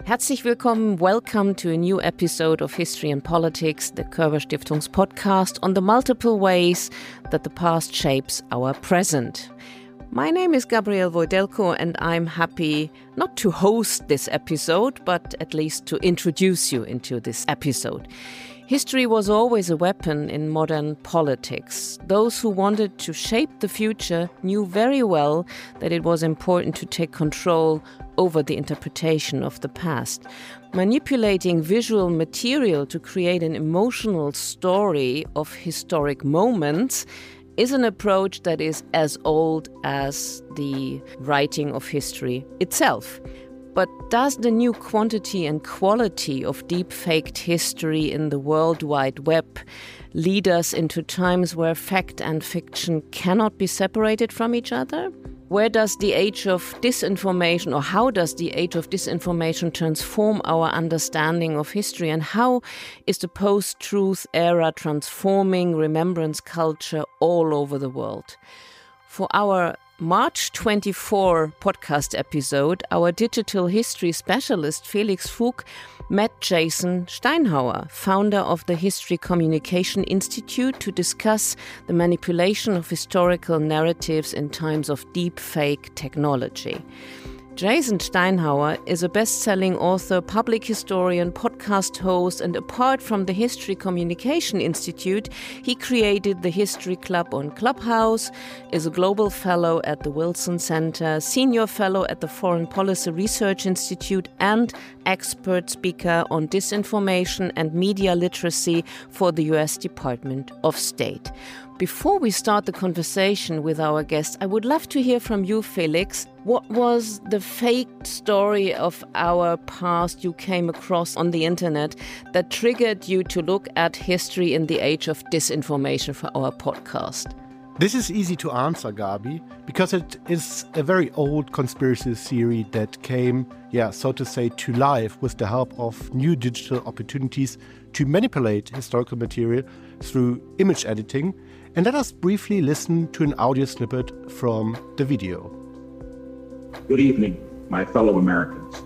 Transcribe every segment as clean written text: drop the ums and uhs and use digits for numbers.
Herzlich willkommen, welcome to a new episode of History and Politics, the Körber Stiftungs podcast on the multiple ways that the past shapes our present. My name is Gabrielle Wojdelko and I'm happy not to host this episode, but at least to introduce you into this episode. History was always a weapon in modern politics. Those who wanted to shape the future knew very well that it was important to take control over the interpretation of the past. Manipulating visual material to create an emotional story of historic moments is an approach that is as old as the writing of history itself. But does the new quantity and quality of deep-faked history in the World Wide Web lead us into times where fact and fiction cannot be separated from each other? Where does the age of disinformation, or how does the age of disinformation transform our understanding of history? And how is the post-truth era transforming remembrance culture all over the world? For our March 24 podcast episode, our digital history specialist Felix Fug met Jason Steinhauer, founder of the History Communication Institute, to discuss the manipulation of historical narratives in times of deep-fake technology. Jason Steinhauer is a best-selling author, public historian, podcast host, and apart from the History Communication Institute, he created the History Club on Clubhouse, is a global fellow at the Wilson Center, senior fellow at the Foreign Policy Research Institute, and expert speaker on disinformation and media literacy for the US Department of State. Before we start the conversation with our guest, I would love to hear from you, Felix. What was the fake story of our past you came across on the internet that triggered you to look at history in the age of disinformation for our podcast? This is easy to answer, Gabi, because it is a very old conspiracy theory that came, so to say, to life with the help of new digital opportunities to manipulate historical material through image editing. And let us briefly listen to an audio snippet from the video. Good evening, my fellow Americans.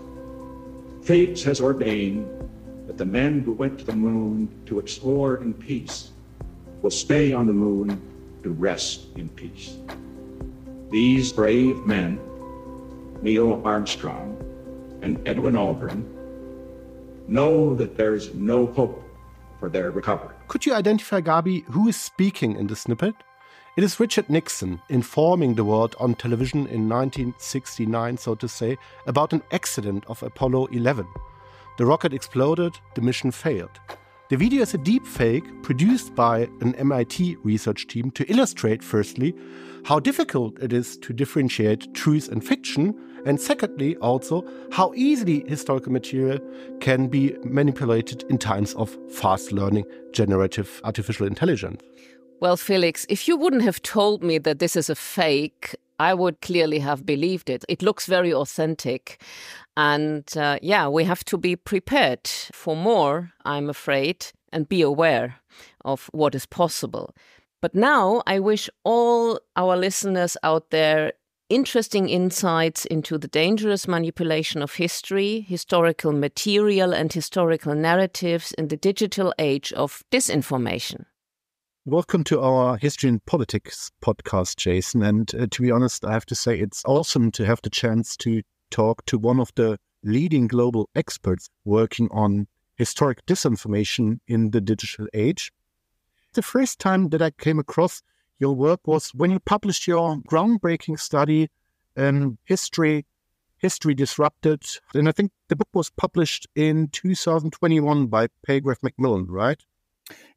Fate has ordained that the men who went to the moon to explore in peace will stay on the moon to rest in peace. These brave men, Neil Armstrong and Edwin Aldrin, know that there is no hope for their recovery. Could you identify, Gabi, who is speaking in the snippet? It is Richard Nixon informing the world on television in 1969, so to say, about an accident of Apollo 11. The rocket exploded, the mission failed. The video is a deep fake produced by an MIT research team to illustrate, firstly, how difficult it is to differentiate truth and fiction, and secondly, also, how easily historical material can be manipulated in times of fast-learning generative artificial intelligence. Well, Felix, if you wouldn't have told me that this is a fake, I would clearly have believed it. It looks very authentic. And we have to be prepared for more, I'm afraid, and be aware of what is possible. But now I wish all our listeners out there interesting insights into the dangerous manipulation of history, historical material, and historical narratives in the digital age of disinformation. Welcome to our History and Politics podcast, Jason. And to be honest, I have to say it's awesome to have the chance to talk to one of the leading global experts working on historic disinformation in the digital age. The first time that I came across your work was when you published your groundbreaking study, History Disrupted. And I think the book was published in 2021 by Palgrave Macmillan, right?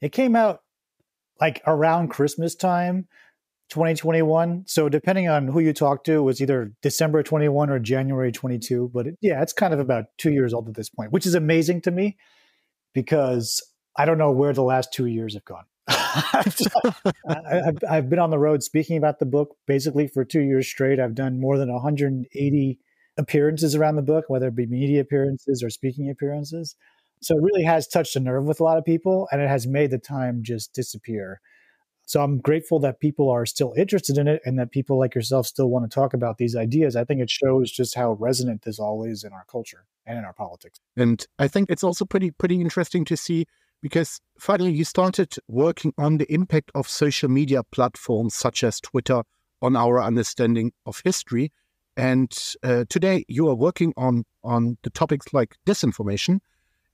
It came out like around Christmas time, 2021. So depending on who you talk to, it was either December 21 or January 22. But it's kind of about 2 years old at this point, which is amazing to me because I don't know where the last 2 years have gone. I've been on the road speaking about the book basically for 2 years straight. I've done more than 180 appearances around the book, whether it be media appearances or speaking appearances. So it really has touched a nerve with a lot of people, and it has made the time just disappear. So I'm grateful that people are still interested in it and that people like yourself still want to talk about these ideas. I think it shows just how resonant this all is in our culture and in our politics. And I think it's also pretty interesting to see, because finally you started working on the impact of social media platforms such as Twitter on our understanding of history. And today you are working on the topics like disinformation.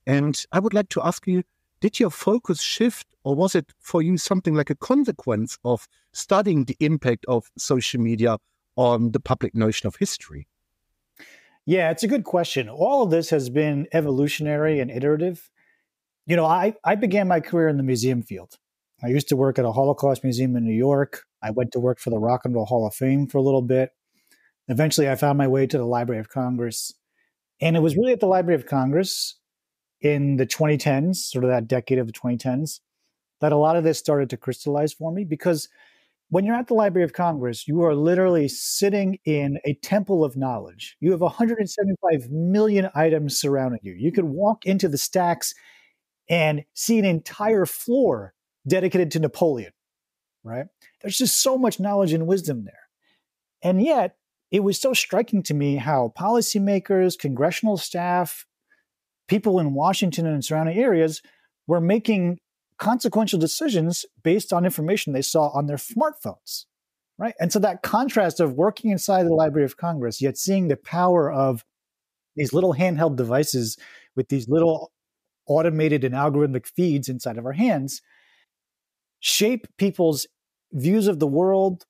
And I would like to ask you, did your focus shift, or was it for you something like a consequence of studying the impact of social media on the public notion of history? Yeah, it's a good question. All of this has been evolutionary and iterative. You know, I began my career in the museum field. I used to work at a Holocaust museum in New York. I went to work for the Rock and Roll Hall of Fame for a little bit. Eventually, I found my way to the Library of Congress. And it was really at the Library of Congress in the 2010s, sort of that decade of the 2010s, that a lot of this started to crystallize for me. Because when you're at the Library of Congress, you are literally sitting in a temple of knowledge. You have 175 million items surrounding you. You could walk into the stacks and see an entire floor dedicated to Napoleon, right? There's just so much knowledge and wisdom there. And yet, it was so striking to me how policymakers, congressional staff, people in Washington and surrounding areas were making consequential decisions based on information they saw on their smartphones, right? And so that contrast of working inside the Library of Congress, yet seeing the power of these little handheld devices with these little automated and algorithmic feeds inside of our hands, shape people's views of the world,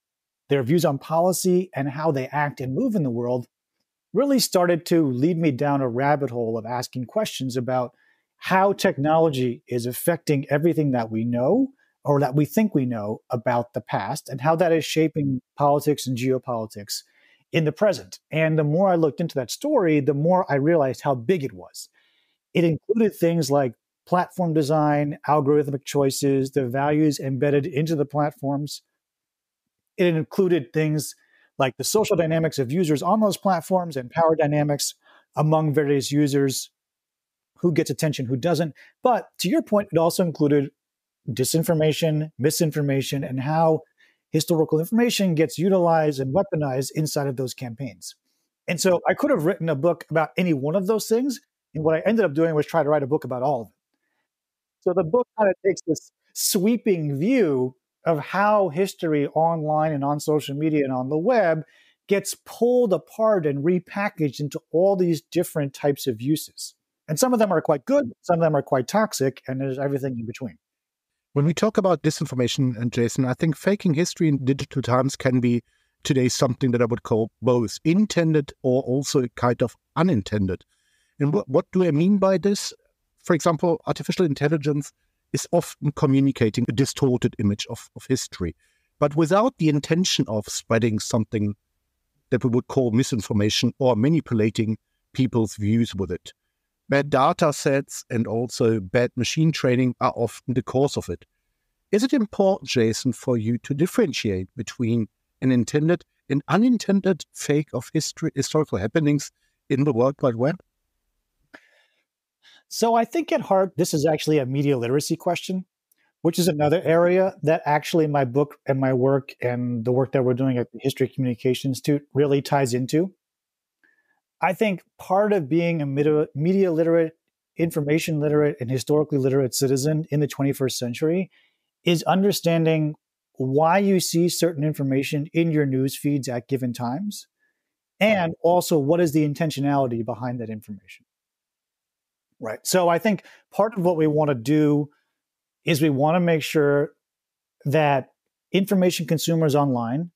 their views on policy, and how they act and move in the world, really started to lead me down a rabbit hole of asking questions about how technology is affecting everything that we know or that we think we know about the past, and how that is shaping politics and geopolitics in the present. And the more I looked into that story, the more I realized how big it was. It included things like platform design, algorithmic choices, the values embedded into the platforms. It included things like the social dynamics of users on those platforms and power dynamics among various users, who gets attention, who doesn't. But to your point, it also included disinformation, misinformation, and how historical information gets utilized and weaponized inside of those campaigns. And so I could have written a book about any one of those things. And what I ended up doing was try to write a book about all of it. So the book kind of takes this sweeping view of how history online and on social media and on the web gets pulled apart and repackaged into all these different types of uses. And some of them are quite good, some of them are quite toxic, and there's everything in between. When we talk about disinformation, and Jason, I think faking history in digital times can be today something that I would call both intended or also kind of unintended. And what do I mean by this? For example, artificial intelligence is often communicating a distorted image of history, but without the intention of spreading something that we would call misinformation or manipulating people's views with it. Bad data sets and also bad machine training are often the cause of it. Is it important, Jason, for you to differentiate between an intended and unintended fake of historical happenings in the World Wide Web? So I think at heart, this is actually a media literacy question, which is another area that actually my book and my work and the work that we're doing at the History Communication Institute really ties into. I think part of being a media literate, information literate, and historically literate citizen in the 21st century is understanding why you see certain information in your news feeds at given times, and also what is the intentionality behind that information. Right. So I think part of what we want to do is we want to make sure that information consumers online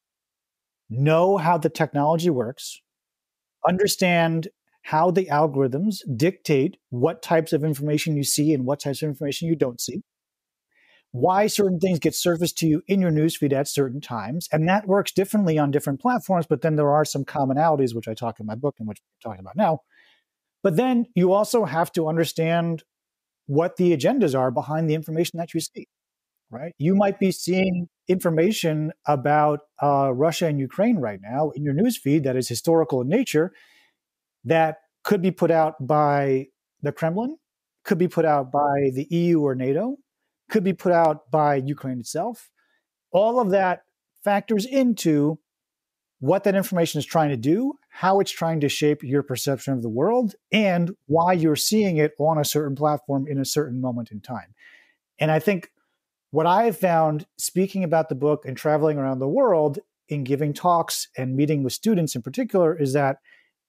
know how the technology works, understand how the algorithms dictate what types of information you see and what types of information you don't see, why certain things get surfaced to you in your newsfeed at certain times. And that works differently on different platforms, but then there are some commonalities, which I talk in my book and which we're talking about now. But then you also have to understand what the agendas are behind the information that you see, right? You might be seeing information about Russia and Ukraine right now in your newsfeed that is historical in nature, that could be put out by the Kremlin, could be put out by the EU or NATO, could be put out by Ukraine itself. all of that factors into what that information is trying to do, how it's trying to shape your perception of the world, and why you're seeing it on a certain platform in a certain moment in time. And I think what I've found speaking about the book and traveling around the world in giving talks and meeting with students in particular is that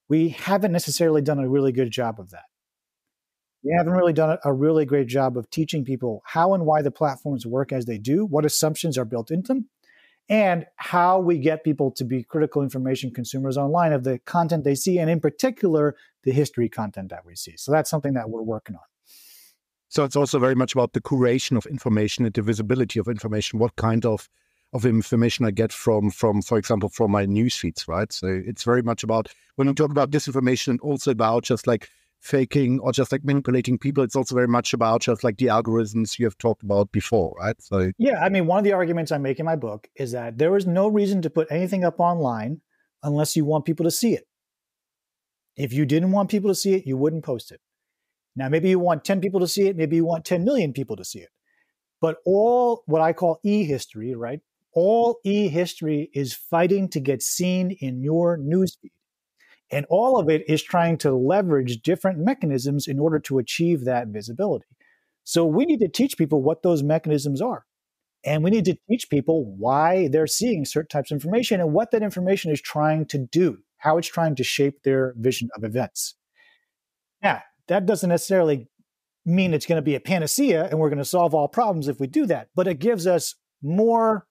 we haven't necessarily done a really good job of that. We haven't really done a really great job of teaching people how and why the platforms work as they do, what assumptions are built into them, and how we get people to be critical information consumers online of the content they see, and in particular, the history content that we see. So that's something that we're working on. So it's also very much about the curation of information and the visibility of information, what kind of information I get from, for example, from my news feeds, right? So it's very much about, when we talk about disinformation, and also about just like faking or just like manipulating people, it's also very much about just like the algorithms you have talked about before, right? So yeah, I mean, one of the arguments I make in my book is that there is no reason to put anything up online unless you want people to see it. If you didn't want people to see it, you wouldn't post it. Now, maybe you want 10 people to see it, maybe you want 10 million people to see it. But all what I call e-history, right? All e-history is fighting to get seen in your newsfeed. And all of it is trying to leverage different mechanisms in order to achieve that visibility. So we need to teach people what those mechanisms are. And we need to teach people why they're seeing certain types of information and what that information is trying to do, how it's trying to shape their vision of events. Now, that doesn't necessarily mean it's going to be a panacea and we're going to solve all problems if we do that, but it gives us more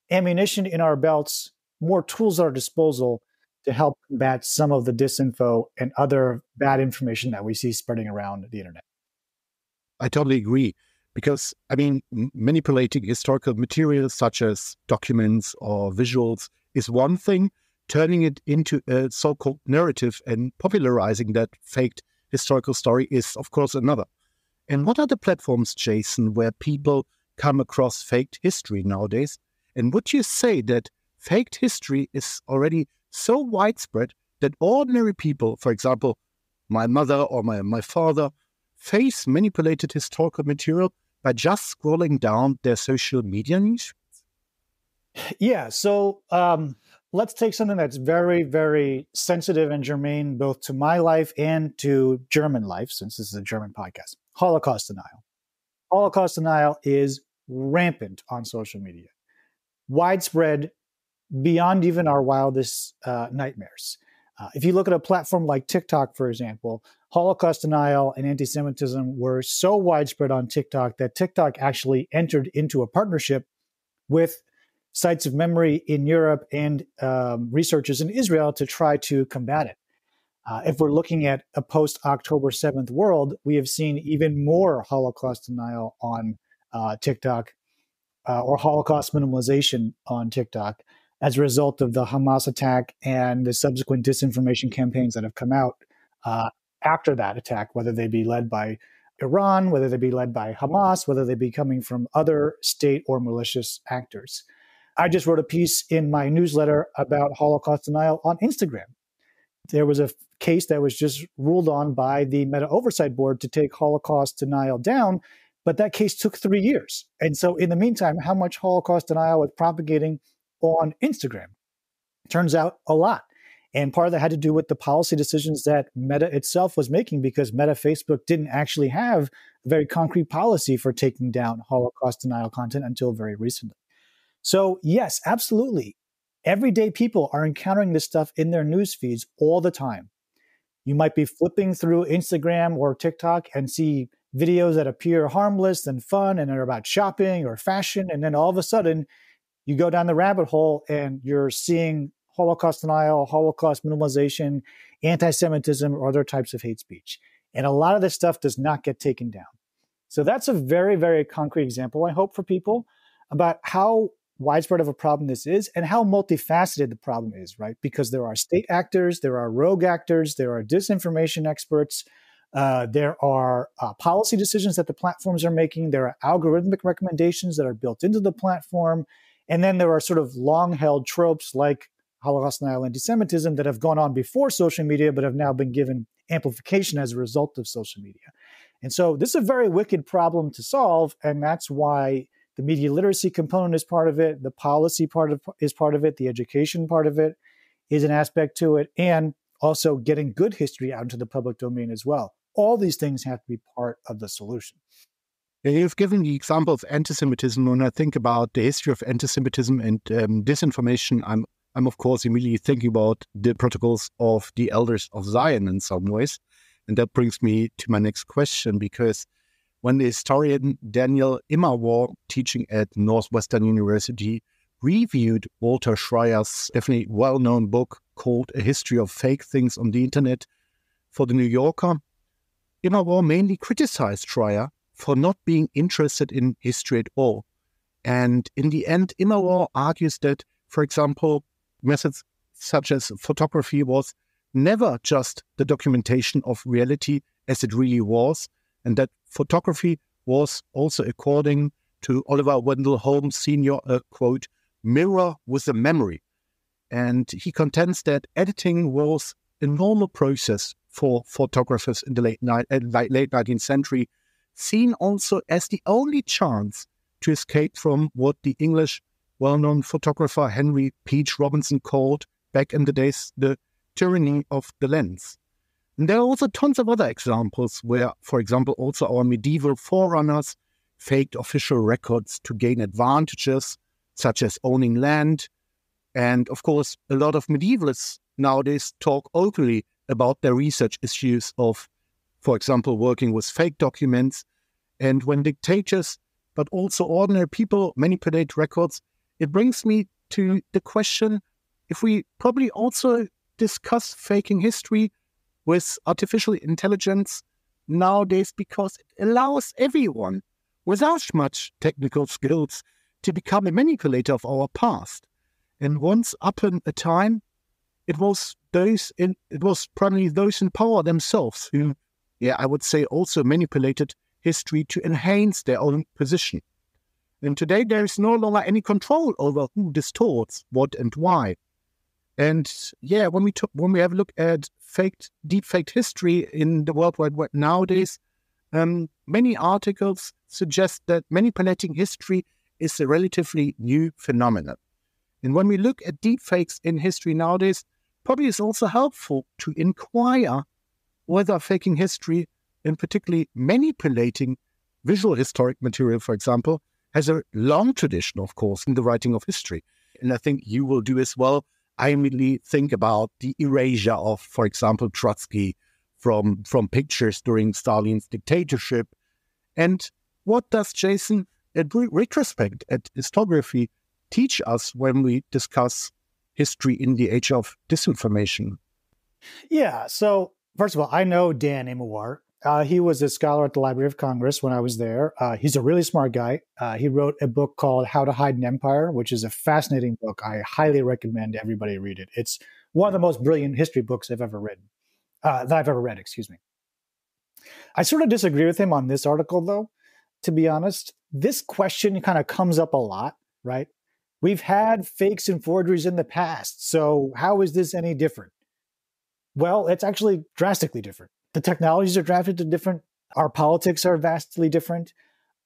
ammunition in our belts, more tools at our disposal to help combat some of the disinfo and other bad information that we see spreading around the internet. I totally agree, because, I mean, manipulating historical materials such as documents or visuals is one thing. Turning it into a so-called narrative and popularizing that faked historical story is, of course, another. And what are the platforms, Jason, where people come across faked history nowadays? And would you say that faked history is already so widespread that ordinary people, for example, my mother or my father, face manipulated historical material by just scrolling down their social media news? Yeah, so let's take something that's very, very sensitive and germane both to my life and to German life, since this is a German podcast. Holocaust denial. Holocaust denial is rampant on social media, widespread beyond even our wildest nightmares. If you look at a platform like TikTok, for example, Holocaust denial and anti-Semitism were so widespread on TikTok that TikTok actually entered into a partnership with sites of memory in Europe and researchers in Israel to try to combat it. If we're looking at a post-October 7th world, we have seen even more Holocaust denial on TikTok or Holocaust minimalization on TikTok as a result of the Hamas attack and the subsequent disinformation campaigns that have come out after that attack, whether they be led by Iran, whether they be led by Hamas, whether they be coming from other state or malicious actors. I just wrote a piece in my newsletter about Holocaust denial on Instagram. There was a case that was just ruled on by the Meta Oversight Board to take Holocaust denial down, but that case took 3 years. And so in the meantime, how much Holocaust denial was propagating on Instagram? Turns out a lot. And part of that had to do with the policy decisions that Meta itself was making, because Meta Facebook didn't actually have a very concrete policy for taking down Holocaust denial content until very recently. So yes, absolutely. Everyday people are encountering this stuff in their news feeds all the time. You might be flipping through Instagram or TikTok and see videos that appear harmless and fun and are about shopping or fashion. And then all of a sudden, you go down the rabbit hole and you're seeing Holocaust denial, Holocaust minimalization, anti-Semitism, or other types of hate speech. And a lot of this stuff does not get taken down. So that's a very, very concrete example, I hope, for people about how widespread of a problem this is and how multifaceted the problem is, right? Because there are state actors, there are rogue actors, there are disinformation experts, there are policy decisions that the platforms are making, there are algorithmic recommendations that are built into the platform, and then there are sort of long-held tropes like Holocaust denial, anti-Semitism that have gone on before social media but have now been given amplification as a result of social media. And so this is a very wicked problem to solve, and that's why The media literacy component is part of it. The policy is part of it. The education part of it is an aspect to it. And also getting good history out into the public domain as well. All these things have to be part of the solution. You've given the example of anti-Semitism. When I think about the history of anti-Semitism and disinformation, I'm of course immediately thinking about the protocols of the Elders of Zion in some ways. And that brings me to my next question, because when the historian Daniel Immerwahr, teaching at Northwestern University, reviewed Walter Schreier's definitely well-known book called A History of Fake Things on the Internet for the New Yorker, Immerwahr mainly criticized Schreier for not being interested in history at all. And in the end, Immerwahr argues that, for example, methods such as photography was never just the documentation of reality as it really was, and that photography was also, according to Oliver Wendell Holmes Sr., a, quote, mirror with a memory. And he contends that editing was a normal process for photographers in the late 19th century, seen also as the only chance to escape from what the English well-known photographer Henry Peach Robinson called, back in the days, the tyranny of the lens. And there are also tons of other examples where, for example, also our medieval forerunners faked official records to gain advantages, such as owning land. And of course, a lot of medievalists nowadays talk openly about their research issues of, for example, working with fake documents. And when dictators, but also ordinary people, manipulate records, it brings me to the question if we probably also discuss faking history with artificial intelligence nowadays, because it allows everyone without much technical skills to become a manipulator of our past. And once upon a time, it was primarily those in power themselves who, I would say, also manipulated history to enhance their own position. And today there is no longer any control over who distorts what and why. And when we have a look at deep-faked history in the World Wide Web nowadays, many articles suggest that manipulating history is a relatively new phenomenon. And when we look at deepfakes in history nowadays, probably it's also helpful to inquire whether faking history, and particularly manipulating visual historic material, for example, has a long tradition, of course, in the writing of history. And I think you will do as well. I immediately think about the erasure of, for example, Trotsky from pictures during Stalin's dictatorship. And what does Jason, at retrospect, at historiography, teach us when we discuss history in the age of disinformation? Yeah, so first of all, I know Dan Immerwahr. He was a scholar at the Library of Congress when I was there. He's a really smart guy. He wrote a book called How to Hide an Empire, which is a fascinating book. I highly recommend everybody read it. It's one of the most brilliant history books that I've ever read, excuse me. I sort of disagree with him on this article, though, to be honest. This question kind of comes up a lot, right? We've had fakes and forgeries in the past, so how is this any different? Well, it's actually drastically different. The technologies are drastically different. Our politics are vastly different.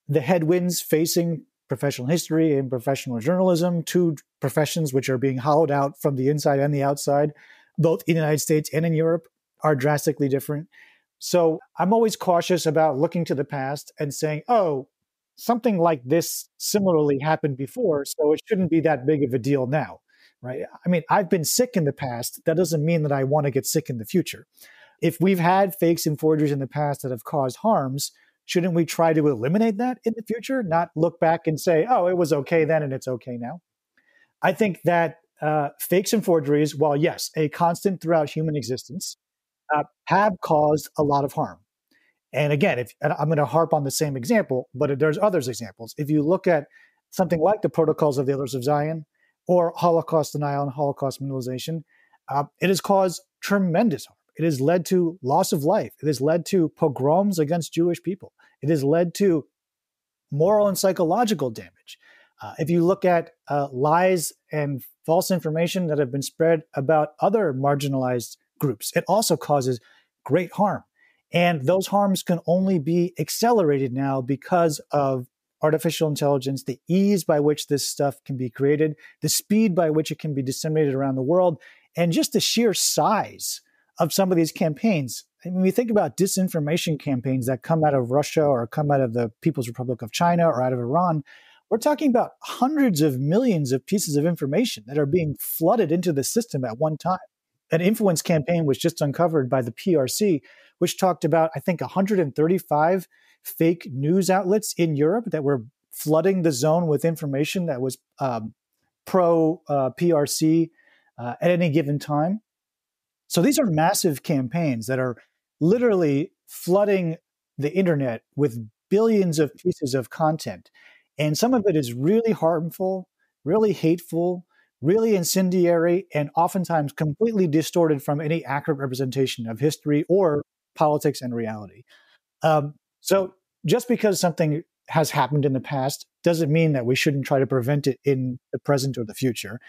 The headwinds facing professional history and professional journalism, two professions which are being hollowed out from the inside and the outside, both in the United States and in Europe, are drastically different. So I'm always cautious about looking to the past and saying, oh, something like this similarly happened before, so it shouldn't be that big of a deal now, right? I mean, I've been sick in the past. That doesn't mean that I want to get sick in the future. If we've had fakes and forgeries in the past that have caused harms, shouldn't we try to eliminate that in the future, not look back and say, oh, it was okay then and it's okay now? I think that fakes and forgeries, while yes, a constant throughout human existence, have caused a lot of harm. And again, and I'm going to harp on the same example, but there's others examples. If you look at something like the Protocols of the Elders of Zion or Holocaust denial and Holocaust minimalization, it has caused tremendous harm. It has led to loss of life. It has led to pogroms against Jewish people. It has led to moral and psychological damage. If you look at lies and false information that have been spread about other marginalized groups, it also causes great harm. And those harms can only be accelerated now because of artificial intelligence, the ease by which this stuff can be created, the speed by which it can be disseminated around the world, and just the sheer size of some of these campaigns. When we think about disinformation campaigns that come out of Russia or come out of the People's Republic of China or out of Iran, we're talking about hundreds of millions of pieces of information that are being flooded into the system at one time. An influence campaign was just uncovered by the PRC, which talked about, I think, 135 fake news outlets in Europe that were flooding the zone with information that was pro-PRC at any given time. So these are massive campaigns that are literally flooding the internet with billions of pieces of content. And some of it is really harmful, really hateful, really incendiary, and oftentimes completely distorted from any accurate representation of history or politics and reality. So just because something has happened in the past doesn't mean that we shouldn't try to prevent it in the present or the future.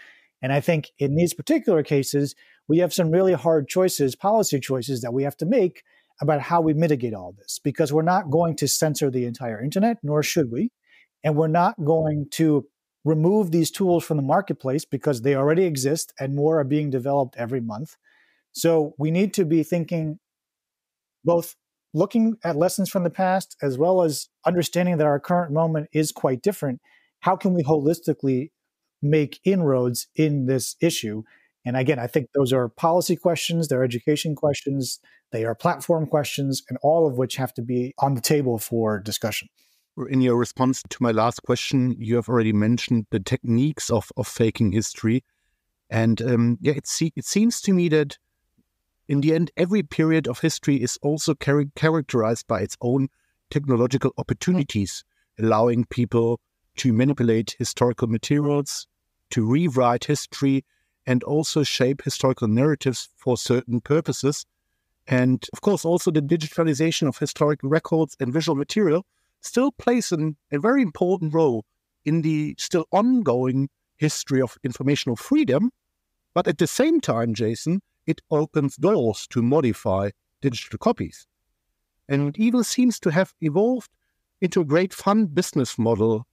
And I think in these particular cases, we have some really hard choices, policy choices that we have to make about how we mitigate all this, because we're not going to censor the entire internet, nor should we. And we're not going to remove these tools from the marketplace because they already exist and more are being developed every month. So we need to be thinking both looking at lessons from the past as well as understanding that our current moment is quite different. How can we holistically make inroads in this issue? And again, I think those are policy questions, they're education questions, they are platform questions, and all of which have to be on the table for discussion. In your response to my last question, you have already mentioned the techniques of faking history. And it seems to me that in the end, every period of history is also characterized by its own technological opportunities, allowing people to manipulate historical materials, to rewrite history, and also shape historical narratives for certain purposes. And of course, also the digitalization of historical records and visual material still plays a very important role in the still ongoing history of informational freedom. But at the same time, Jason, it opens doors to modify digital copies. And it even seems to have evolved into a great fun business model.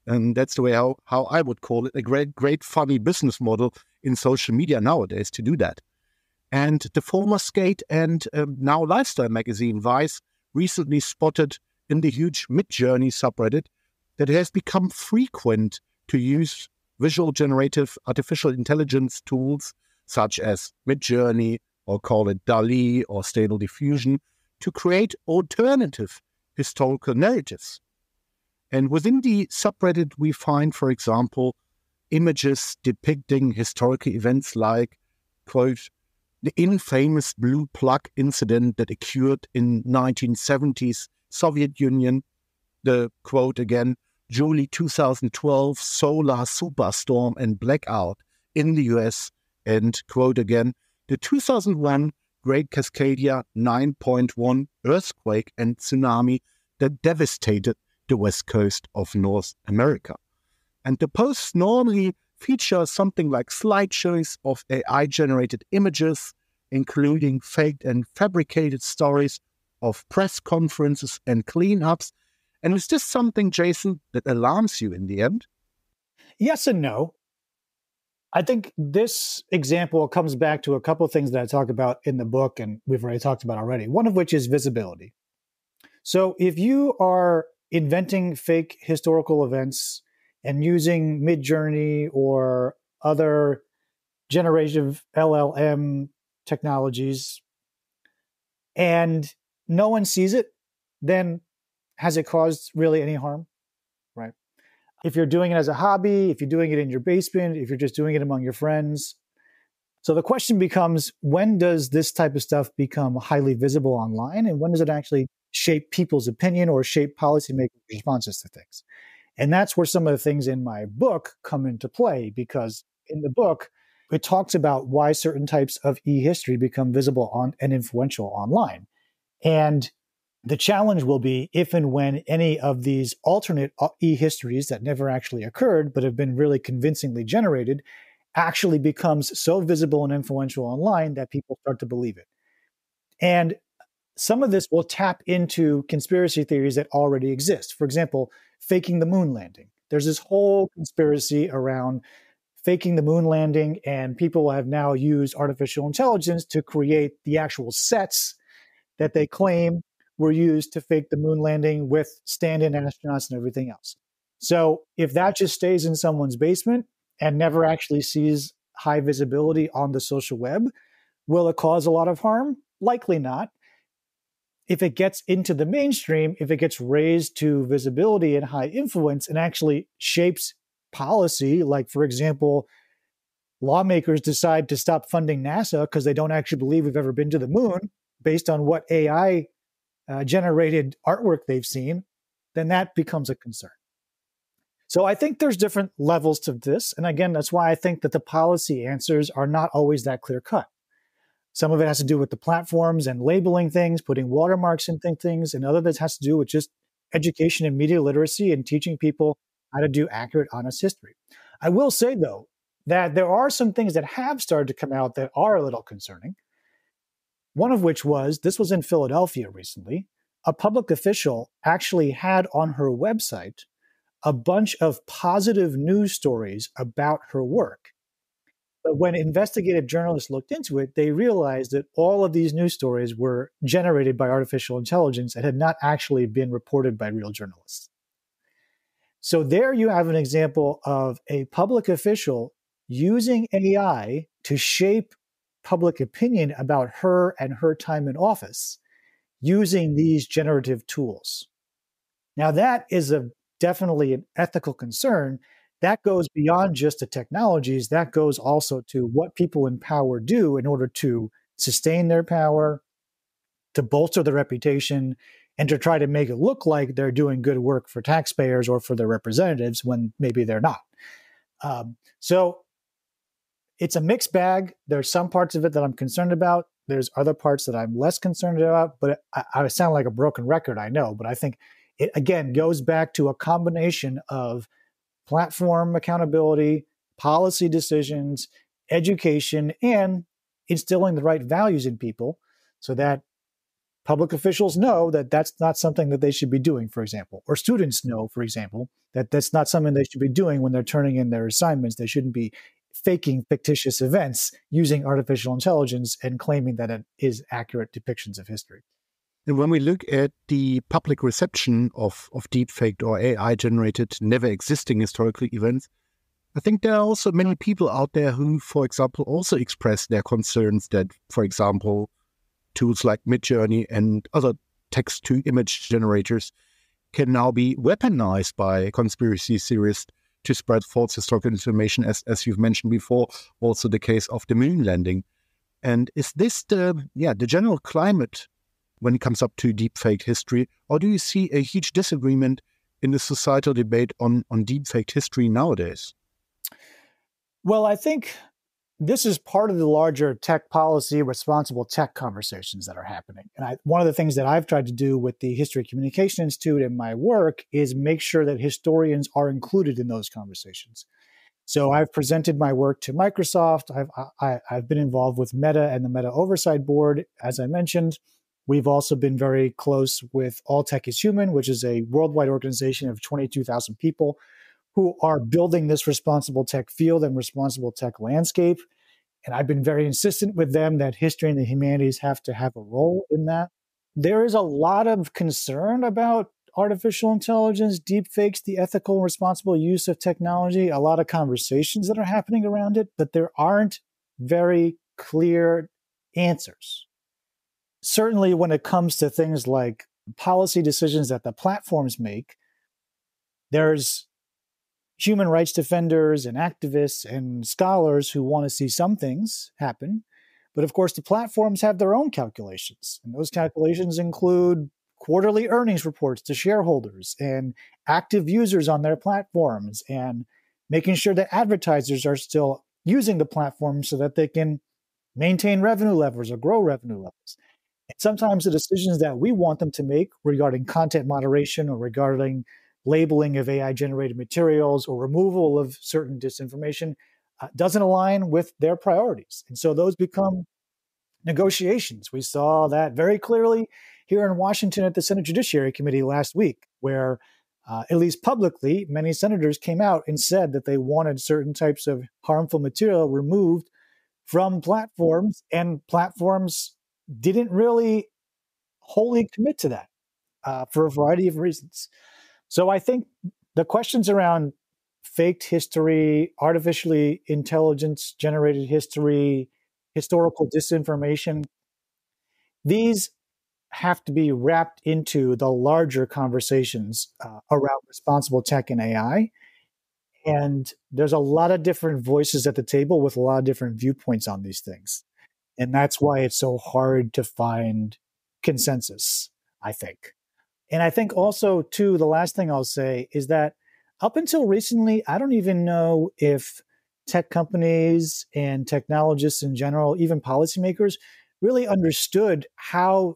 And that's the way how I would call it, a great funny business model in social media nowadays to do that. And the former Skate and now lifestyle magazine Vice recently spotted in the huge Midjourney subreddit that it has become frequent to use visual generative artificial intelligence tools such as Midjourney, or call it DALL-E or Stable Diffusion, to create alternative historical narratives. And within the subreddit, we find, for example, images depicting historical events like, quote, the infamous blue plug incident that occurred in 1970s Soviet Union, the, quote again, July 2012 solar superstorm and blackout in the US, and, quote again, the 2001 Great Cascadia 9.1 earthquake and tsunami that devastated the west coast of North America. And the posts normally feature something like slideshows of AI-generated images, including faked and fabricated stories of press conferences and cleanups. And is this something, Jason, that alarms you in the end? Yes and no. I think this example comes back to a couple of things that I talk about in the book, and we've already talked about already, one of which is visibility. So if you are inventing fake historical events and using Midjourney or other generative LLM technologies, and no one sees it, then has it caused really any harm? Right? If you're doing it as a hobby, if you're doing it in your basement, if you're just doing it among your friends. So the question becomes, when does this type of stuff become highly visible online? And when does it actually shape people's opinion or shape policymakers' responses to things? And that's where some of the things in my book come into play, because in the book, it talks about why certain types of e-history become visible on and influential online. And the challenge will be if and when any of these alternate e-histories that never actually occurred but have been really convincingly generated actually becomes so visible and influential online that people start to believe it. And some of this will tap into conspiracy theories that already exist. For example, faking the moon landing. There's this whole conspiracy around faking the moon landing, and people have now used artificial intelligence to create the actual sets that they claim were used to fake the moon landing with stand-in astronauts and everything else. So if that just stays in someone's basement and never actually sees high visibility on the social web, will it cause a lot of harm? Likely not. If it gets into the mainstream, if it gets raised to visibility and high influence and actually shapes policy, like, for example, lawmakers decide to stop funding NASA because they don't actually believe we've ever been to the moon based on what AI generated artwork they've seen, then that becomes a concern. So I think there's different levels to this. And again, that's why I think that the policy answers are not always that clear cut. Some of it has to do with the platforms and labeling things, putting watermarks in things, and other that has to do with just education and media literacy and teaching people how to do accurate, honest history. I will say, though, that there are some things that have started to come out that are a little concerning. One of which was, this was in Philadelphia recently, a public official actually had on her website a bunch of positive news stories about her work. But when investigative journalists looked into it, they realized that all of these news stories were generated by artificial intelligence and had not actually been reported by real journalists. So there you have an example of a public official using AI to shape public opinion about her and her time in office using these generative tools. Now, that is definitely an ethical concern. That goes beyond just the technologies. That goes also to what people in power do in order to sustain their power, to bolster their reputation, and to try to make it look like they're doing good work for taxpayers or for their representatives when maybe they're not. So it's a mixed bag. There's some parts of it that I'm concerned about. There's other parts that I'm less concerned about, but I sound like a broken record, I know, but I think it, again, goes back to a combination of platform accountability, policy decisions, education, and instilling the right values in people so that public officials know that that's not something that they should be doing, for example, or students know, for example, that that's not something they should be doing when they're turning in their assignments. They shouldn't be faking fictitious events using artificial intelligence and claiming that it is accurate depictions of history. And when we look at the public reception of deepfaked or AI-generated, never existing historical events, I think there are also many people out there who, for example, also express their concerns that, for example, tools like Midjourney and other text-to-image generators can now be weaponized by conspiracy theorists to spread false historical information, as you've mentioned before, also the case of the moon landing. And is this the general climate when it comes up to deepfake history, or do you see a huge disagreement in the societal debate on deepfake history nowadays? Well, I think this is part of the larger tech policy, responsible tech conversations that are happening. And one of the things that I've tried to do with the History Communication Institute in my work is make sure that historians are included in those conversations. So I've presented my work to Microsoft. I've been involved with Meta and the Meta Oversight Board, as I mentioned. We've also been very close with All Tech is Human, which is a worldwide organization of 22,000 people who are building this responsible tech field and responsible tech landscape. And I've been very insistent with them that history and the humanities have to have a role in that. There is a lot of concern about artificial intelligence, deepfakes, the ethical and responsible use of technology, a lot of conversations that are happening around it, but there aren't very clear answers. Certainly when it comes to things like policy decisions that the platforms make, there's human rights defenders and activists and scholars who want to see some things happen. But of course, the platforms have their own calculations. And those calculations include quarterly earnings reports to shareholders and active users on their platforms and making sure that advertisers are still using the platform so that they can maintain revenue levels or grow revenue levels. And sometimes the decisions that we want them to make regarding content moderation or regarding labeling of AI-generated materials or removal of certain disinformation doesn't align with their priorities. And so those become negotiations. We saw that very clearly here in Washington at the Senate Judiciary Committee last week, where At least publicly, many senators came out and said that they wanted certain types of harmful material removed from platforms, and platforms didn't really wholly commit to that for a variety of reasons. So I think the questions around faked history, artificially intelligence-generated history, historical disinformation, these have to be wrapped into the larger conversations around responsible tech and AI. And there's a lot of different voices at the table with a lot of different viewpoints on these things. And that's why it's so hard to find consensus, I think. And I think also, too, the last thing I'll say is that up until recently, I don't even know if tech companies and technologists in general, even policymakers, really understood how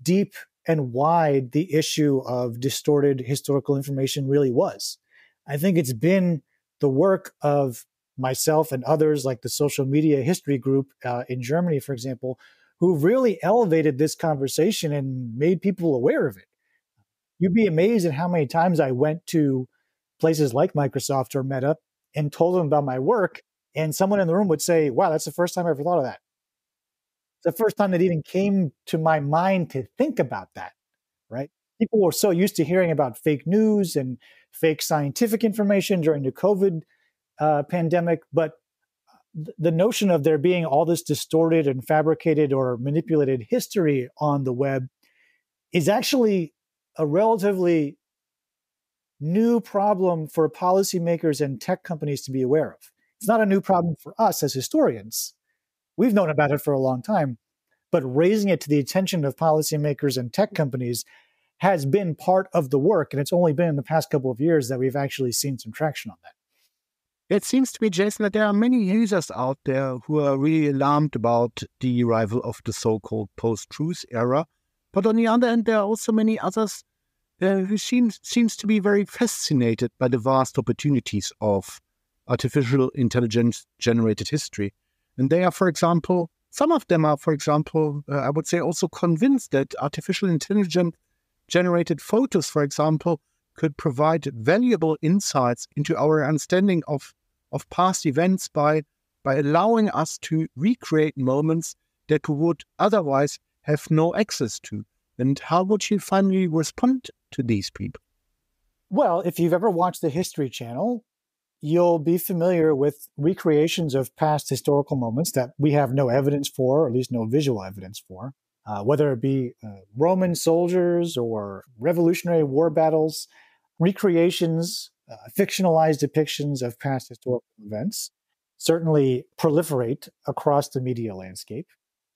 deep and wide the issue of distorted historical information really was. I think it's been the work of myself and others, like the Social Media History Group in Germany, for example, who really elevated this conversation and made people aware of it. You'd be amazed at how many times I went to places like Microsoft or Meta and told them about my work, and someone in the room would say, wow, that's the first time I ever thought of that. It's the first time that even came to my mind to think about that, right? People were so used to hearing about fake news and fake scientific information during the COVID pandemic, but the notion of there being all this distorted and fabricated or manipulated history on the web is actually a relatively new problem for policymakers and tech companies to be aware of. It's not a new problem for us as historians. We've known about it for a long time, but raising it to the attention of policymakers and tech companies has been part of the work. And it's only been in the past couple of years that we've actually seen some traction on that. It seems to me, Jason, that there are many users out there who are really alarmed about the arrival of the so-called post-truth era. But on the other hand, there are also many others who seems to be very fascinated by the vast opportunities of artificial intelligence-generated history. And they are, for example, some of them are, for example, I would say also convinced that artificial intelligence-generated photos, for example, could provide valuable insights into our understanding of past events by allowing us to recreate moments that we would otherwise have no access to. And how would you finally respond to these people? Well, if you've ever watched the History Channel, you'll be familiar with recreations of past historical moments that we have no evidence for, or at least no visual evidence for, whether it be Roman soldiers or Revolutionary War battles, recreations, fictionalized depictions of past historical events certainly proliferate across the media landscape.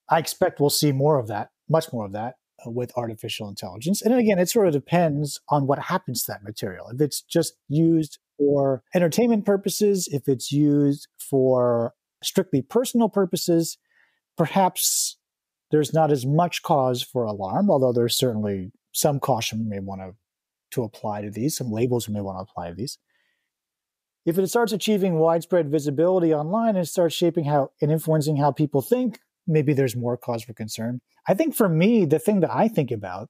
I expect we'll see more of that, much more of that, with artificial intelligence. And again, it sort of depends on what happens to that material. If it's just used for entertainment purposes, if it's used for strictly personal purposes, perhaps there's not as much cause for alarm, although there's certainly some caution we may want to apply to these, some labels we may want to apply to these. If it starts achieving widespread visibility online and starts shaping how and influencing how people think, maybe there's more cause for concern. I think for me, the thing that I think about,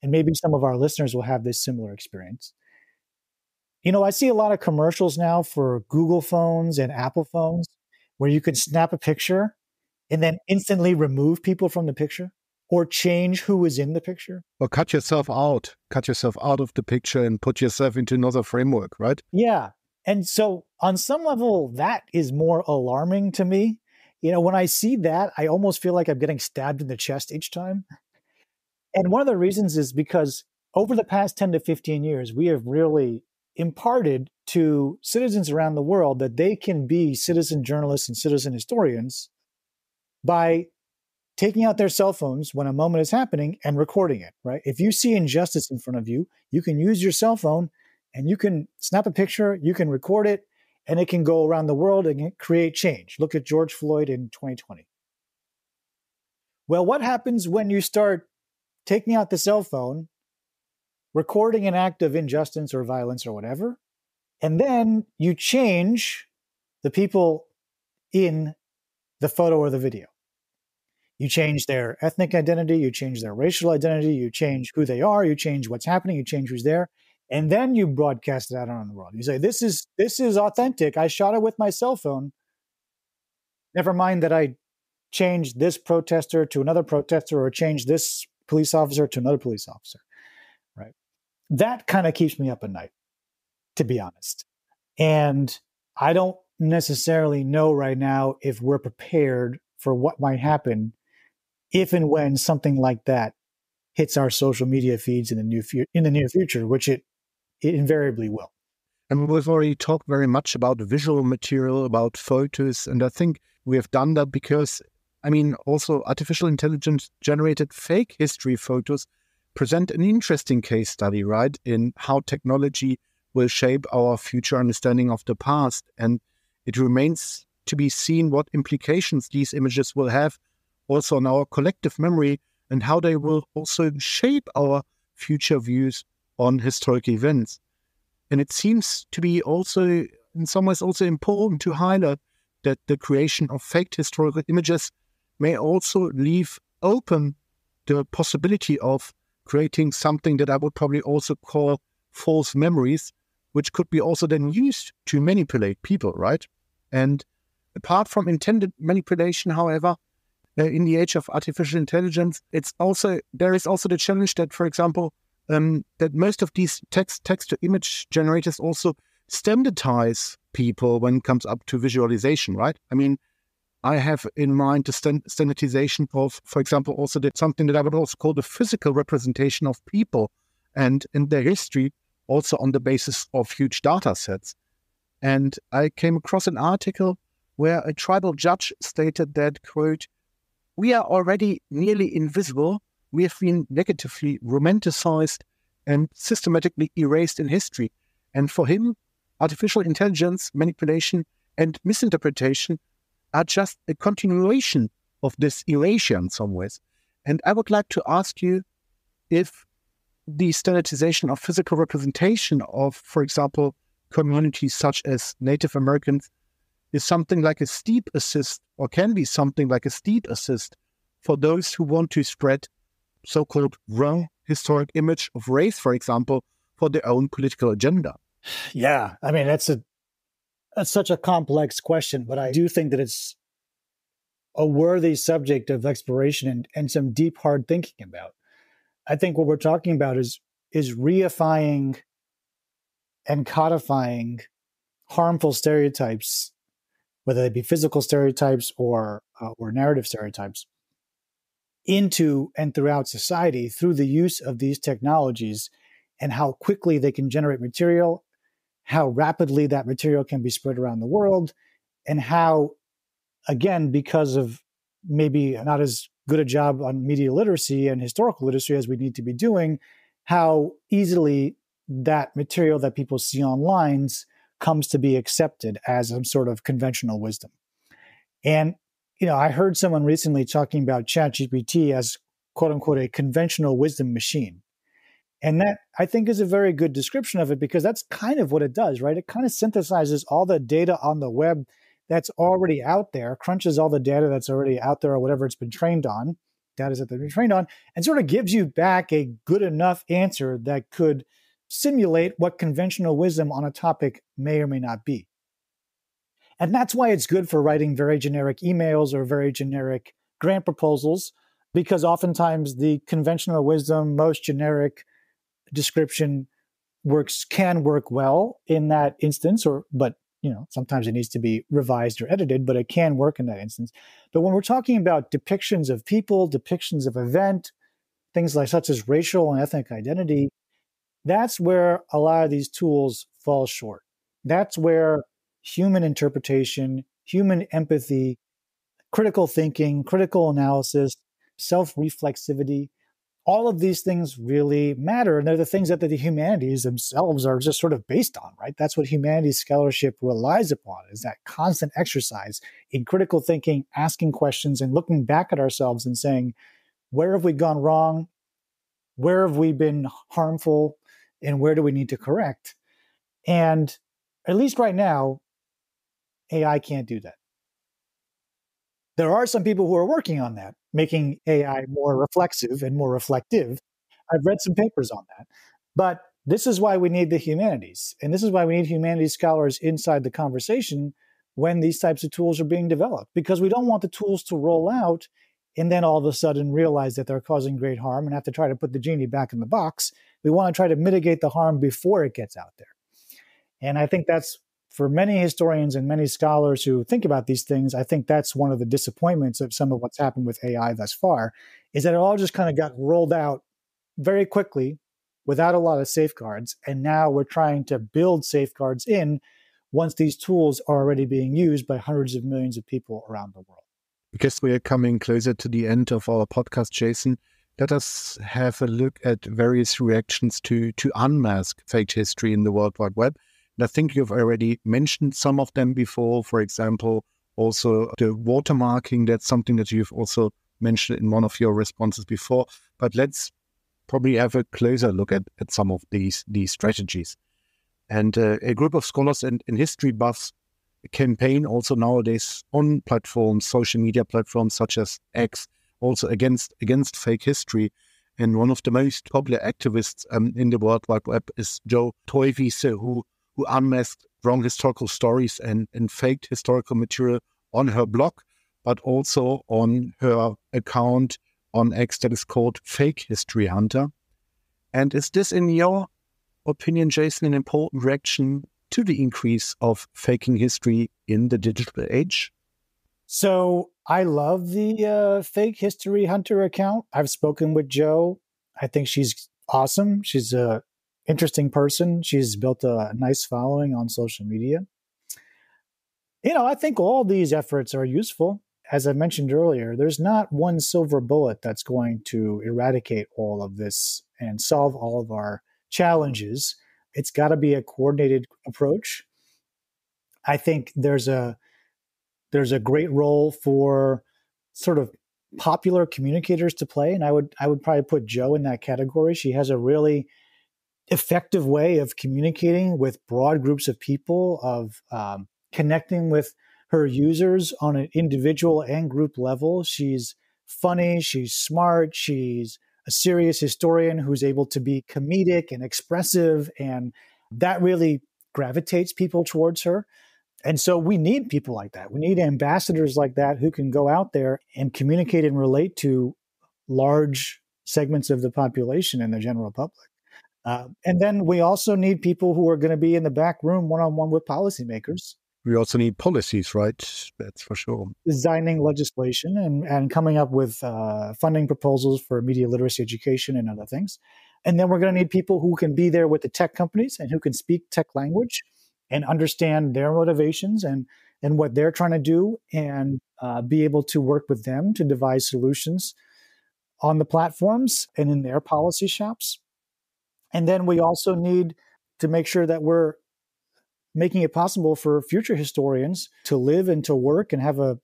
and maybe some of our listeners will have this similar experience, I see a lot of commercials now for Google phones and Apple phones where you can snap a picture and then instantly remove people from the picture or change who is in the picture. Or cut yourself out of the picture and put yourself into another framework, right? Yeah. And so on some level, that is more alarming to me. When I see that, I almost feel like I'm getting stabbed in the chest each time. And one of the reasons is because over the past 10 to 15 years, we have really imparted to citizens around the world that they can be citizen journalists and citizen historians by taking out their cell phones when a moment is happening and recording it, right? If you see injustice in front of you, you can use your cell phone and you can snap a picture, you can record it, and it can go around the world and create change. Look at George Floyd in 2020. Well, what happens when you start taking out the cell phone, recording an act of injustice or violence or whatever, and then you change the people in the photo or the video? You change their ethnic identity, you change their racial identity, you change who they are, you change what's happening, you change who's there, and then you broadcast it out around the world. You say, this is authentic. I shot it with my cell phone. Never mind that I changed this protester to another protester or changed this police officer to another police officer, right? That kind of keeps me up at night, to be honest. And I don't necessarily know right now if we're prepared for what might happen if and when something like that hits our social media feeds in the near future, which it invariably will. And we've already talked very much about visual material, about photos, and I think we have done that because, also artificial intelligence generated fake history photos present an interesting case study, right, in how technology will shape our future understanding of the past. And it remains to be seen what implications these images will have also on our collective memory and how they will also shape our future views on historic events. And it seems to be also, in some ways, also important to highlight that the creation of faked historical images may also leave open the possibility of creating something that I would probably also call false memories, which could be also then used to manipulate people, right? And apart from intended manipulation, however, in the age of artificial intelligence, there is also the challenge that, for example, that most of these text-to-image generators also standardize people when it comes up to visualization, right? I have in mind the standardization of, for example, also something that I would also call the physical representation of people and in their history, also on the basis of huge data sets. And I came across an article where a tribal judge stated that, quote, "We are already nearly invisible. We have been negatively romanticized and systematically erased in history." And for him, artificial intelligence, manipulation, and misinterpretation are just a continuation of this erasure in some ways. And I would like to ask you if the standardization of physical representation of, for example, communities such as Native Americans is something like a steep assist, or can be something like a steep assist for those who want to spread so-called wrong historic image of race, for example, for their own political agenda. Yeah, that's such a complex question, but I do think that it's a worthy subject of exploration and some deep, hard thinking about. I think what we're talking about is reifying and codifying harmful stereotypes, whether they be physical stereotypes or narrative stereotypes, into and throughout society through the use of these technologies, and how quickly they can generate material, how rapidly that material can be spread around the world, and how, again, because of maybe not as good a job on media literacy and historical literacy as we need to be doing, how easily that material that people see online comes to be accepted as some sort of conventional wisdom. And, I heard someone recently talking about ChatGPT as, quote unquote, a conventional wisdom machine. And that, I think, is a very good description of it, because that's kind of what it does, right? It kind of synthesizes all the data on the web that's already out there, crunches all the data that's already out there or whatever it's been trained on, data that they've been trained on, and sort of gives you back a good enough answer that could simulate what conventional wisdom on a topic may or may not be. And that's why it's good for writing very generic emails or very generic grant proposals, because oftentimes the conventional wisdom, most generic description can work well in that instance, but sometimes it needs to be revised or edited, but it can work in that instance. But when we're talking about depictions of people, depictions of event, things like such as racial and ethnic identity, that's where a lot of these tools fall short. That's where human interpretation, human empathy, critical thinking, critical analysis, self-reflexivity, all of these things really matter. And they're the things that the humanities themselves are just sort of based on, right? That's what humanities scholarship relies upon, is that constant exercise in critical thinking, asking questions and looking back at ourselves and saying, where have we gone wrong? Where have we been harmful? And where do we need to correct? And at least right now, AI can't do that. There are some people who are working on that. making AI more reflexive and more reflective. I've read some papers on that. But this is why we need the humanities. And this is why we need humanities scholars inside the conversation when these types of tools are being developed, because we don't want the tools to roll out and then all of a sudden realize that they're causing great harm and have to try to put the genie back in the box. We want to try to mitigate the harm before it gets out there. And I think that's, for many historians and many scholars who think about these things, I think that's one of the disappointments of some of what's happened with AI thus far, is that it all just kind of got rolled out very quickly without a lot of safeguards. And now we're trying to build safeguards in once these tools are already being used by hundreds of millions of people around the world. Because we are coming closer to the end of our podcast, Jason, let us have a look at various reactions to unmask fake history in the World Wide Web. And I think you've already mentioned some of them before. For example, also the watermarking, that's something that you've also mentioned in one of your responses before. But let's probably have a closer look at some of these strategies. And a group of scholars and history buffs campaign also nowadays on platforms, social media platforms such as X, also against fake history. And one of the most popular activists in the World Wide Web is Jo Teufvise, who unmasked wrong historical stories and faked historical material on her blog, but also on her account on X that is called Fake History Hunter. And is this, in your opinion, Jason, an important reaction to the increase of faking history in the digital age? So I love the Fake History Hunter account. I've spoken with Jo. I think she's awesome. She's an interesting person. She's built a nice following on social media. I think all these efforts are useful. As I mentioned earlier, there's not one silver bullet that's going to eradicate all of this and solve all of our challenges. It's got to be a coordinated approach. I think there's a great role for sort of popular communicators to play, and I would probably put Jo in that category. She has a really effective way of communicating with broad groups of people, of connecting with her users on an individual and group level. She's funny, she's smart, she's a serious historian who's able to be comedic and expressive, and that really gravitates people towards her. And so we need people like that. We need ambassadors like that who can go out there and communicate and relate to large segments of the population and the general public. And then we also need people who are going to be in the back room one-on-one with policymakers. We also need policies, right? That's for sure. Designing legislation and coming up with funding proposals for media literacy education and other things. And then we're going to need people who can be there with the tech companies and who can speak tech language and understand their motivations and what they're trying to do, and be able to work with them to devise solutions on the platforms and in their policy shops. And then we also need to make sure that we're making it possible for future historians to live and to work and have a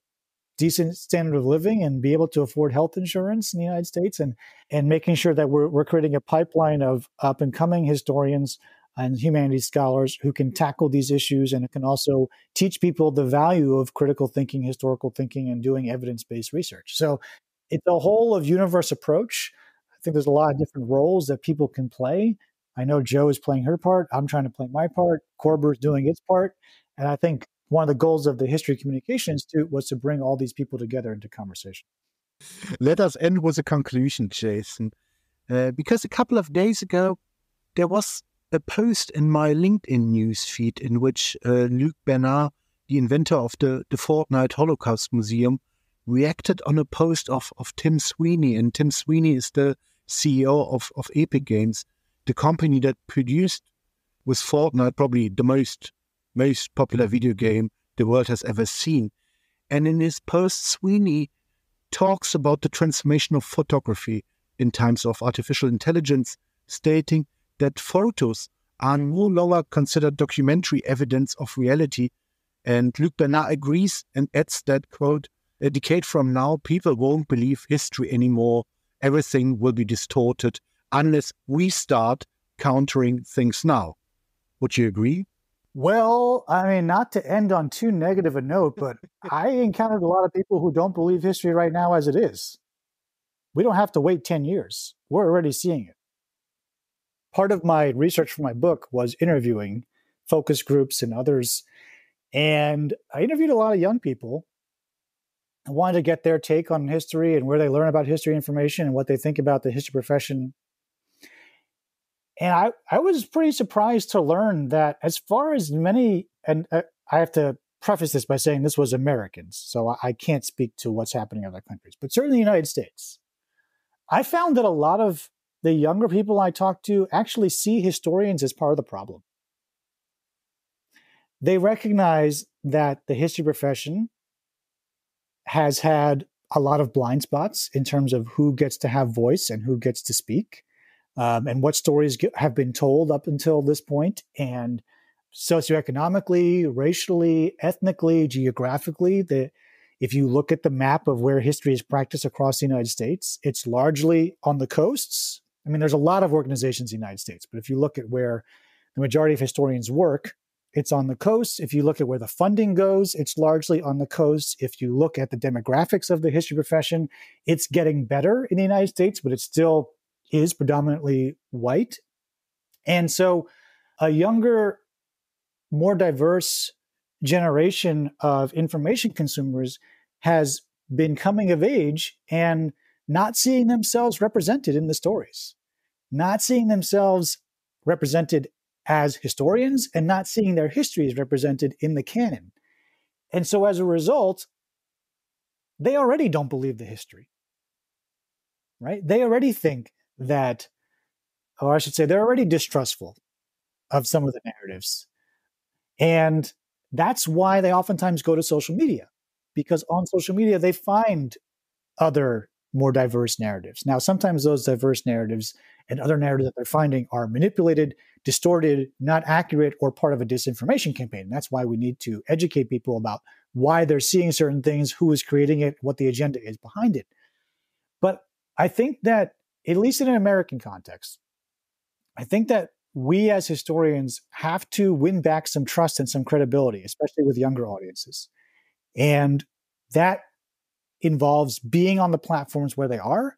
decent standard of living and be able to afford health insurance in the United States, and making sure that we're creating a pipeline of up and coming historians and humanities scholars who can tackle these issues and can also teach people the value of critical thinking, historical thinking, and doing evidence-based research. So it's a whole of universe approach. I think there's a lot of different roles that people can play. I know Jo is playing her part. I'm trying to play my part. Korber is doing its part. And I think one of the goals of the History Communication Institute was to bring all these people together into conversation. Let us end with a conclusion, Jason. Because a couple of days ago, there was a post in my LinkedIn newsfeed in which Luc Bernard, the inventor of the Fortnite Holocaust Museum, reacted on a post of Tim Sweeney. And Tim Sweeney is the CEO of Epic Games, the company that produced with Fortnite probably the most popular video game the world has ever seen. And in his post, Sweeney talks about the transformation of photography in times of artificial intelligence, stating that photos are no longer considered documentary evidence of reality. And Luc Bernard agrees and adds that, quote, "A decade from now, people won't believe history anymore. Everything will be distorted unless we start countering things now." Would you agree? Well, I mean, not to end on too negative a note, but I encountered a lot of people who don't believe history right now as it is. we don't have to wait 10 years. We're already seeing it. Part of my research for my book was interviewing focus groups and others. And I interviewed a lot of young people. I wanted to get their take on history and where they learn about history information and what they think about the history profession. And I was pretty surprised to learn that as far as many, and I have to preface this by saying this was Americans, so I can't speak to what's happening in other countries, but certainly the United States. I found that a lot of the younger people I talked to actually see historians as part of the problem. They recognize that the history profession has had a lot of blind spots in terms of who gets to have voice and who gets to speak, and what stories have been told up until this point, and socioeconomically, racially, ethnically, geographically. If you look at the map of where history is practiced across the United States, it's largely on the coasts. I mean, there's a lot of organizations in the United States, but if you look at where the majority of historians work, it's on the coasts. If you look at where the funding goes, it's largely on the coasts. If you look at the demographics of the history profession, it's getting better in the United States, but it still is predominantly white. And so a younger, more diverse generation of information consumers has been coming of age and not seeing themselves represented in the stories, not seeing themselves represented as historians, and not seeing their histories represented in the canon. And so as a result, they already don't believe the history, right? They already think that, or I should say, they're already distrustful of some of the narratives. And that's why they oftentimes go to social media, because on social media, they find other more diverse narratives. Now, sometimes those diverse narratives and other narratives that they're finding are manipulated, distorted, not accurate, or part of a disinformation campaign. And that's why we need to educate people about why they're seeing certain things, who is creating it, what the agenda is behind it. But I think that, at least in an American context, I think that we as historians have to win back some trust and some credibility, especially with younger audiences. And that involves being on the platforms where they are.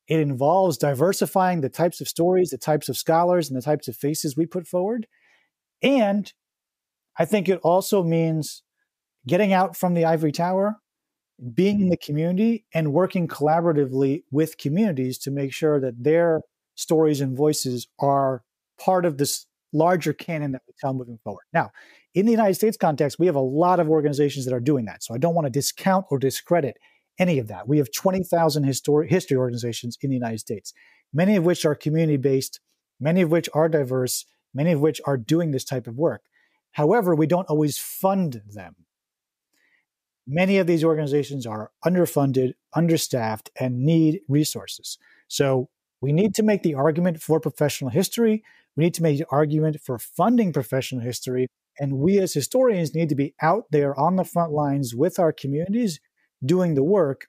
It involves diversifying the types of stories, the types of scholars, and the types of faces we put forward. And I think it also means getting out from the ivory tower, being in the community, and working collaboratively with communities to make sure that their stories and voices are part of this larger canon that we tell moving forward. Now, in the United States context, we have a lot of organizations that are doing that. So I don't want to discount or discredit any of that. We have 20,000 history organizations in the United States, many of which are community-based, many of which are diverse, many of which are doing this type of work. However, we don't always fund them. Many of these organizations are underfunded, understaffed, and need resources. So we need to make the argument for professional history. We need to make the argument for funding professional history. And we as historians need to be out there on the front lines with our communities doing the work.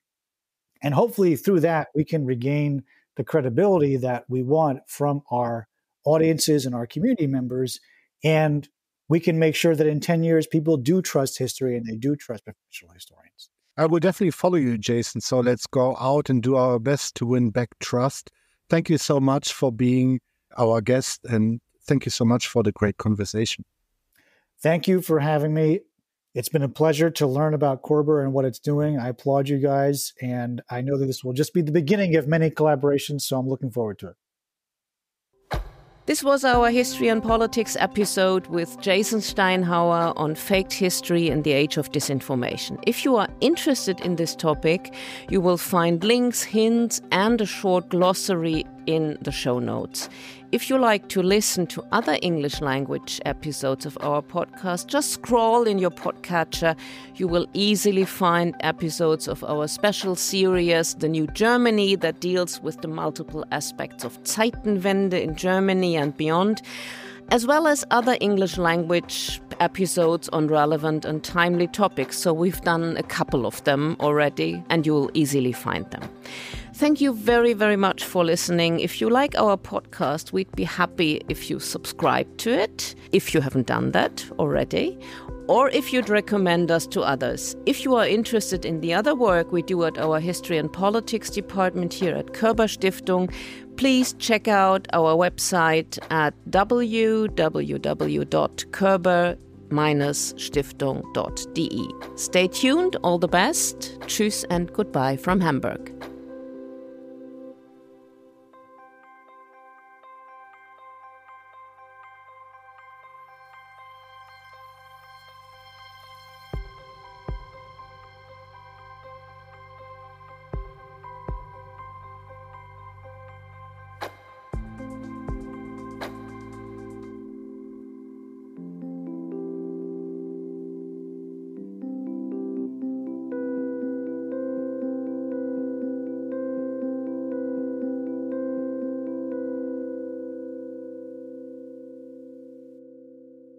And hopefully through that, we can regain the credibility that we want from our audiences and our community members. And we can make sure that in 10 years, people do trust history and they do trust professional historians. I will definitely follow you, Jason. So let's go out and do our best to win back trust. Thank you so much for being our guest, and thank you so much for the great conversation. Thank you for having me. It's been a pleasure to learn about Korber and what it's doing. I applaud you guys, and I know that this will just be the beginning of many collaborations, so I'm looking forward to it. This was our History and Politics episode with Jason Steinhauer on faked history in the age of disinformation. If you are interested in this topic, you will find links, hints, and a short glossary in the show notes. If you like to listen to other English language episodes of our podcast, just scroll in your podcatcher. You will easily find episodes of our special series, The New Germany, that deals with the multiple aspects of Zeitenwende in Germany and beyond. as well as other English language episodes on relevant and timely topics. So we've done a couple of them already, and you'll easily find them. Thank you very, very much for listening. If you like our podcast, we'd be happy if you subscribe to it, if you haven't done that already, or if you'd recommend us to others. If you are interested in the other work we do at our History and Politics department here at Körber Stiftung, please check out our website at www.körber-stiftung.de. Stay tuned, all the best. Tschüss and goodbye from Hamburg.